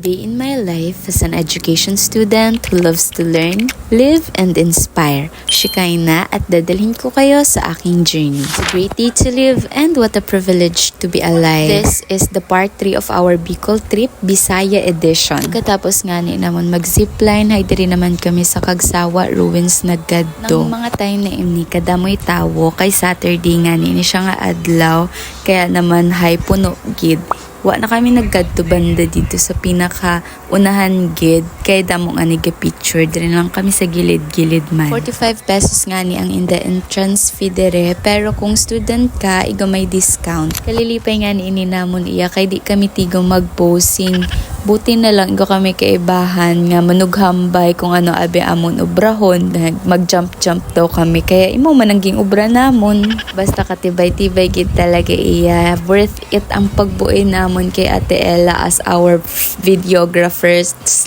day in my life as an education student who loves to learn, live, and inspire. Shikaina at dadalhin ko kayo sa aking journey. It's a great day to live and what a privilege to be alive. This is the part 3 of our Bicol trip, Bisaya edition. Pagkatapos nga ni naman mag-zipline, hay diri naman kami sa Kagsawa Ruins naggadto. Nang mga time na imni kadamoy tawo kay Saturday nga ni siya nga adlaw, kaya naman hay puno gid. Wa na kami naggadto banda dito sa pinaka-unahan gid kay damo nga nag-picture dire lang kami sa gilid-gilid man. 45 pesos nga ni ang in the entrance fee dire, pero kung student ka igo may discount. Kalilipay nga ni ini namon iya kay di kami tigo mag-posing. Buti na lang igo kami kaibahan nga manughambay kung ano abi amon ubrahon, mag-jump daw kami kaya imo man ang ging ubra namon. Basta katibay-tibay gid talaga iya. Worth it ang pagbuoy namon kay Ate Ella as our videographer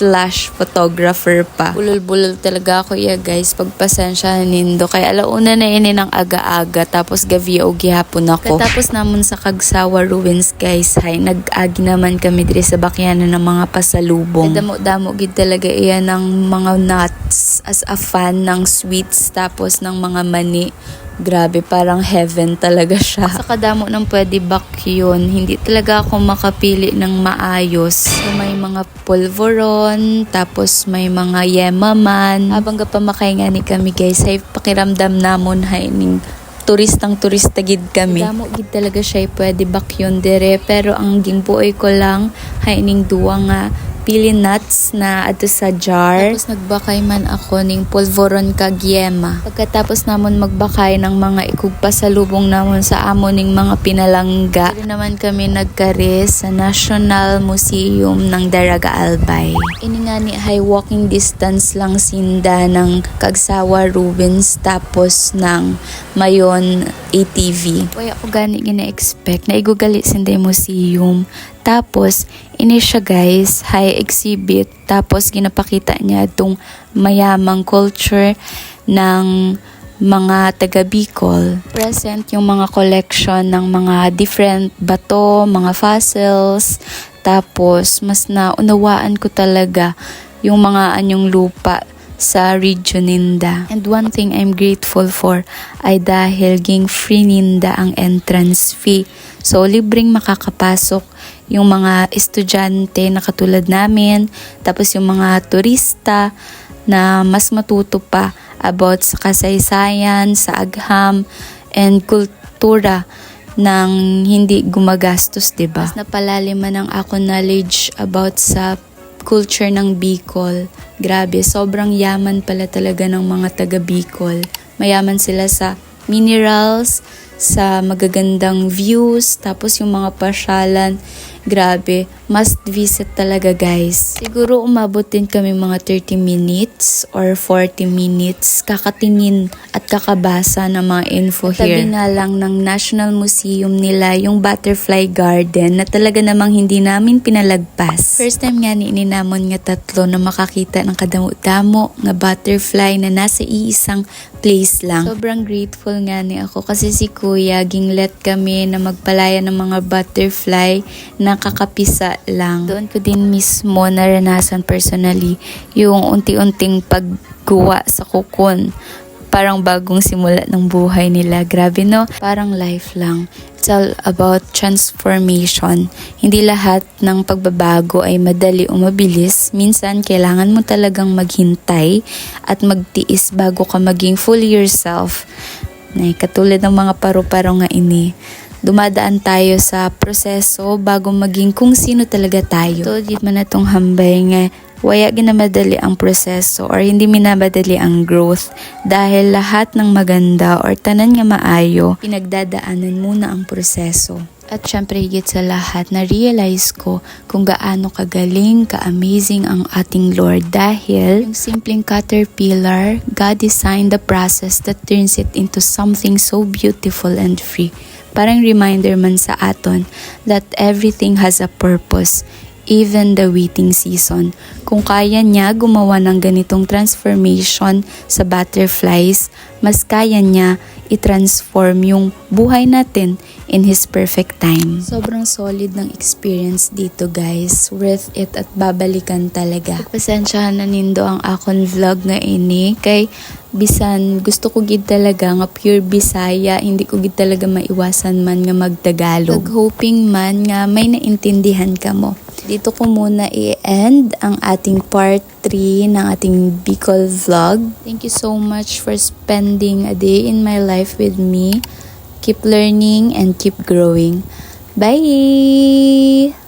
/ photographer pa. Bulol-bulol talaga ako iya guys, pagpasensya nindo kay alauna na ini ng aga-aga tapos gabi og gihapon ako. Tapos namon sa Kagsawa Ruins guys, hay nag-agi naman kami dire sa bakyanan ng mga pasalubong. Damo-damo gid talaga iya ng mga nuts as a fan ng sweets tapos ng mga mani. Grabe, parang heaven talaga siya. Sa kadamo ng pwede bakyon, hindi talaga ako makapili ng maayos. So, may mga pulveron, tapos may mga yemaman. Habang gapamakay nga ni kami guys, ay pakiramdam namon hay ning turista gid kami. Damo gid talaga siya pwede bakyon dire, pero ang gingbuoy ko lang hay ning duwa nga pili nuts na ato sa jar. Tapos nagbakay man ako ning pulveron kag yema. Pagkatapos namon magbakay ng mga ikugpasalubong namon sa amo ning mga pinalangga. Dili naman kami nagkare sa National Museum ng Daraga Albay. Ini nga ni high walking distance lang sinda ng Kagsawa Ruins tapos ng Mayon ATV. Kaya ako gani gina-expect na igugali sinda museum. Tapos, ini siya guys, high exhibit. Tapos, ginapakita niya itong mayamang culture ng mga taga Bicol. Present yung mga collection ng mga different bato, mga fossils. Tapos, mas naunawaan ko talaga yung mga anyong lupa sa region ninda. And one thing I'm grateful for ay dahil ging free ninda ang entrance fee. So, libreng makakapasok yung mga estudyante na katulad namin, tapos yung mga turista na mas matuto pa about sa kasaysayan, sa agham, and kultura ng hindi gumagastos, diba? Mas napalaliman ang ako knowledge about sa culture ng Bicol. Grabe, sobrang yaman pala talaga ng mga taga Bicol. Mayaman sila sa minerals, sa magagandang views, tapos yung mga pasyalan. Grabe, must visit talaga guys. Siguro umabot din kami mga 30 minutes or 40 minutes kakatingin at kakabasa ng mga info here. Tabi nga lang ng National Museum nila yung Butterfly Garden na talaga namang hindi namin pinalagpas. First time nga ni namon nga tatlo na makakita ng kadamo-damo nga butterfly na nasa iisang place lang. Sobrang grateful nga ni ako kasi si Kuya ginglet kami na magpalaya ng mga butterfly na kakapisa lang. Doon ko din mismo naranasan personally yung unti-unting pagguwa sa kukon. Parang bagong simula ng buhay nila. Grabe no? Parang life lang. It's all about transformation. Hindi lahat ng pagbabago ay madali o mabilis. Minsan, kailangan mo talagang maghintay at magtiis bago ka maging fully yourself. Katulad ng mga paru-paro nga ini. Dumadaan tayo sa proseso bago maging kung sino talaga tayo. Ito, di man natong hambay nga waya ginamadali ang proseso or hindi minamadali ang growth dahil lahat ng maganda or tanan nga maayo, pinagdadaanan muna ang proseso. At syempre higit sa lahat, na-realize ko kung gaano kagaling, ka-amazing ang ating Lord dahil yung simpleng caterpillar, God designed the process that turns it into something so beautiful and free. Parang reminder man sa aton that everything has a purpose, even the waiting season. Kung kaya niya gumawa ng ganitong transformation sa butterflies, mas kaya niya i-transform yung buhay natin in His perfect time. Sobrang solid ng experience dito guys. Worth it at babalikan talaga. Pasensyahan na nindo ang akon vlog nga ini. Kay bisan gusto ko gid talaga nga pure Bisaya. Hindi ko gid talaga maiwasan man nga magtagalog. Hoping man nga may naintindihan ka mo. Dito ko muna i-end ang ating part 3 ng ating Bicol vlog. Thank you so much for spending a day in my life with me. Keep learning and keep growing. Bye!